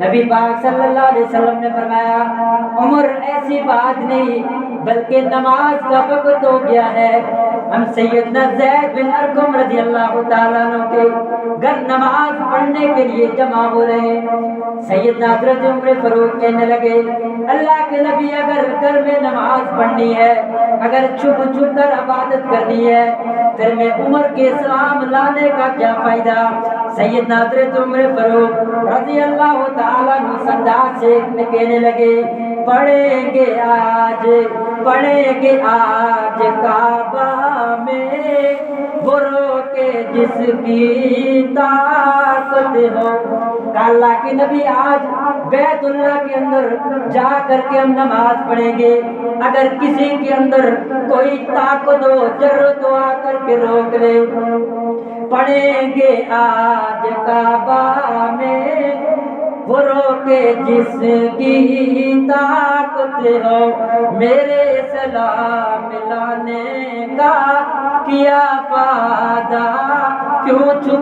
نبی پاک صلی اللہ علیہ وسلم نے فرمایا عمر ایسی بات نہیں بلکہ نماز کا وقت ہو گیا ہے۔ ہم سیدنا زید بن ارقم رضی اللہ تعالیٰ عنہ کے گھر نماز پڑھنے کے لیے جمع ہو رہے ہیں۔ سیدنا حضرت عمر فاروق کہنے لگے اللہ کے نبی اگر گھر میں نماز پڑھنی ہے، اگر چھپ چھپ کر عبادت کرنی ہے، پھر میں عمر کے سلام لانے کا کیا فائدہ؟ سیدنا حضرت عمر فاروق رضی اللہ تعالیٰ عنہ سردار سے کہنے لگے پڑھیں گے آج کعبہ میں برو کے جس کی طاقت ہو۔ کہ اللہ کے نبی آج بیت اللہ کے اندر جا کر کے ہم نماز پڑھیں گے، اگر کسی کے اندر کوئی طاقت ہو ضرورت ہو آ کر کے روک لے۔ پڑھیں گے آج کعبہ میں برو کے جس کی طاقت ہو، میرے سلام لانے کا کیا فائدہ؟ کیوں چھپ